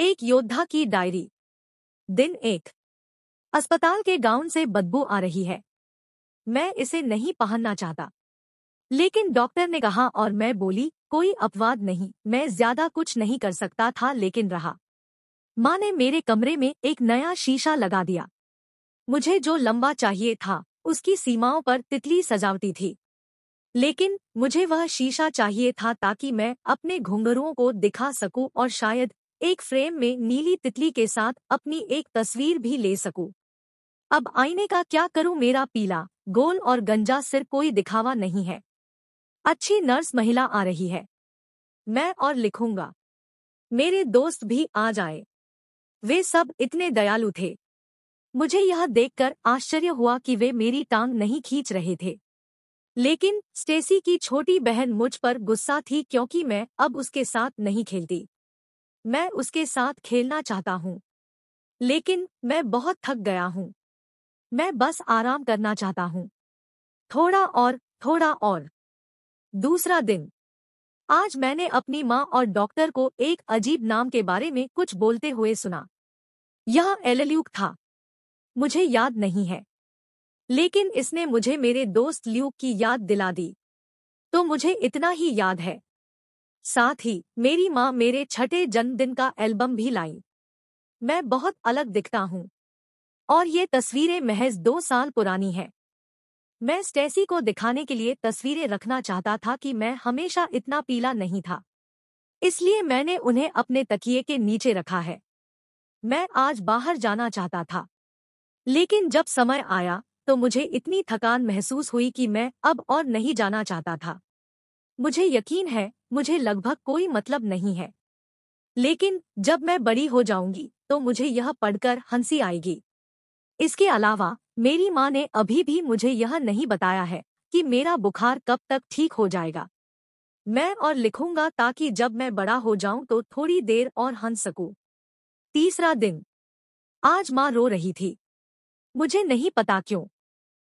एक योद्धा की डायरी। दिन 1। अस्पताल के गाउन से बदबू आ रही है। मैं इसे नहीं पहनना चाहता, लेकिन डॉक्टर ने कहा और मैं बोली कोई अपवाद नहीं। मैं ज्यादा कुछ नहीं कर सकता था, लेकिन रहा। माँ ने मेरे कमरे में एक नया शीशा लगा दिया। मुझे जो लंबा चाहिए था उसकी सीमाओं पर तितली सजावटी थी, लेकिन मुझे वह शीशा चाहिए था ताकि मैं अपने घुंघरुओं को दिखा सकूं और शायद एक फ्रेम में नीली तितली के साथ अपनी एक तस्वीर भी ले सकूं। अब आईने का क्या करूं? मेरा पीला, गोल और गंजा सिर कोई दिखावा नहीं है। अच्छी नर्स महिला आ रही है। मैं और लिखूंगा। मेरे दोस्त भी आ जाए। वे सब इतने दयालु थे। मुझे यह देखकर आश्चर्य हुआ कि वे मेरी टांग नहीं खींच रहे थे। लेकिन स्टेसी की छोटी बहन मुझ पर गुस्सा थी क्योंकि मैं अब उसके साथ नहीं खेलती। मैं उसके साथ खेलना चाहता हूँ, लेकिन मैं बहुत थक गया हूँ। मैं बस आराम करना चाहता हूँ। थोड़ा और, थोड़ा और। दूसरा दिन। आज मैंने अपनी माँ और डॉक्टर को एक अजीब नाम के बारे में कुछ बोलते हुए सुना। यह एलल्यूक था। मुझे याद नहीं है, लेकिन इसने मुझे मेरे दोस्त ल्यूक की याद दिला दी। तो मुझे इतना ही याद है। साथ ही मेरी माँ मेरे छठे जन्मदिन का एल्बम भी लाई। मैं बहुत अलग दिखता हूँ, और ये तस्वीरें महज 2 साल पुरानी हैं। मैं स्टेसी को दिखाने के लिए तस्वीरें रखना चाहता था कि मैं हमेशा इतना पीला नहीं था, इसलिए मैंने उन्हें अपने तकिए के नीचे रखा है। मैं आज बाहर जाना चाहता था, लेकिन जब समय आया तो मुझे इतनी थकान महसूस हुई कि मैं अब और नहीं जाना चाहता था। मुझे यकीन है मुझे लगभग कोई मतलब नहीं है, लेकिन जब मैं बड़ी हो जाऊंगी तो मुझे यह पढ़कर हंसी आएगी। इसके अलावा मेरी माँ ने अभी भी मुझे यह नहीं बताया है कि मेरा बुखार कब तक ठीक हो जाएगा। मैं और लिखूंगा ताकि जब मैं बड़ा हो जाऊं तो थोड़ी देर और हंस सकूं। तीसरा दिन। आज माँ रो रही थी। मुझे नहीं पता क्यों।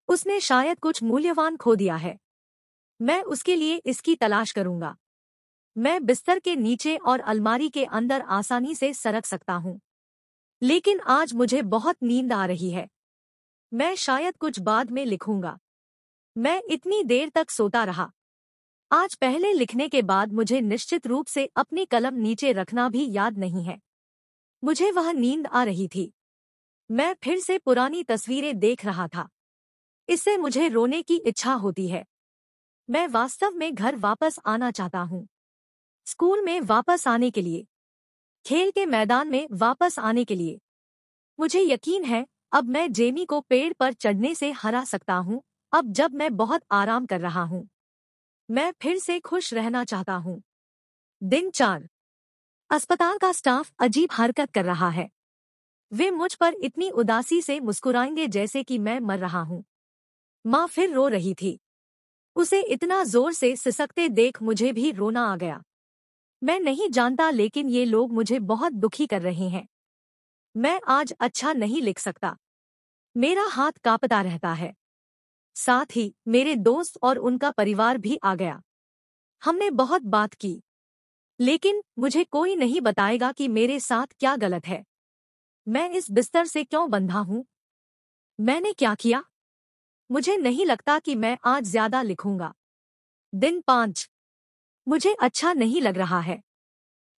उसने शायद कुछ मूल्यवान खो दिया है। मैं उसके लिए इसकी तलाश करूंगा। मैं बिस्तर के नीचे और अलमारी के अंदर आसानी से सरक सकता हूँ, लेकिन आज मुझे बहुत नींद आ रही है। मैं शायद कुछ बाद में लिखूंगा। मैं इतनी देर तक सोता रहा। आज पहले लिखने के बाद मुझे निश्चित रूप से अपनी कलम नीचे रखना भी याद नहीं है। मुझे वह नींद आ रही थी। मैं फिर से पुरानी तस्वीरें देख रहा था। इससे मुझे रोने की इच्छा होती है। मैं वास्तव में घर वापस आना चाहता हूँ। स्कूल में वापस आने के लिए, खेल के मैदान में वापस आने के लिए। मुझे यकीन है अब मैं जेमी को पेड़ पर चढ़ने से हरा सकता हूँ, अब जब मैं बहुत आराम कर रहा हूँ। मैं फिर से खुश रहना चाहता हूँ। दिन 4। अस्पताल का स्टाफ अजीब हरकत कर रहा है। वे मुझ पर इतनी उदासी से मुस्कुराएंगे जैसे कि मैं मर रहा हूँ। माँ फिर रो रही थी। उसे इतना जोर से सिसकते देख मुझे भी रोना आ गया। मैं नहीं जानता, लेकिन ये लोग मुझे बहुत दुखी कर रहे हैं। मैं आज अच्छा नहीं लिख सकता। मेरा हाथ कांपता रहता है। साथ ही मेरे दोस्त और उनका परिवार भी आ गया। हमने बहुत बात की, लेकिन मुझे कोई नहीं बताएगा कि मेरे साथ क्या गलत है। मैं इस बिस्तर से क्यों बंधा हूँ? मैंने क्या किया? मुझे नहीं लगता कि मैं आज ज्यादा लिखूंगा। दिन 5। मुझे अच्छा नहीं लग रहा है।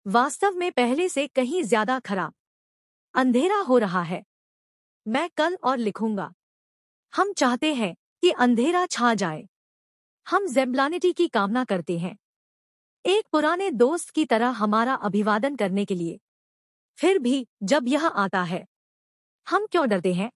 वास्तव में पहले से कहीं ज्यादा खराब। अंधेरा हो रहा है। मैं कल और लिखूंगा। हम चाहते हैं कि अंधेरा छा जाए। हम ज़ेम्ब्लानिटी की कामना करते हैं, एक पुराने दोस्त की तरह हमारा अभिवादन करने के लिए। फिर भी जब यह आता है, हम क्यों डरते हैं?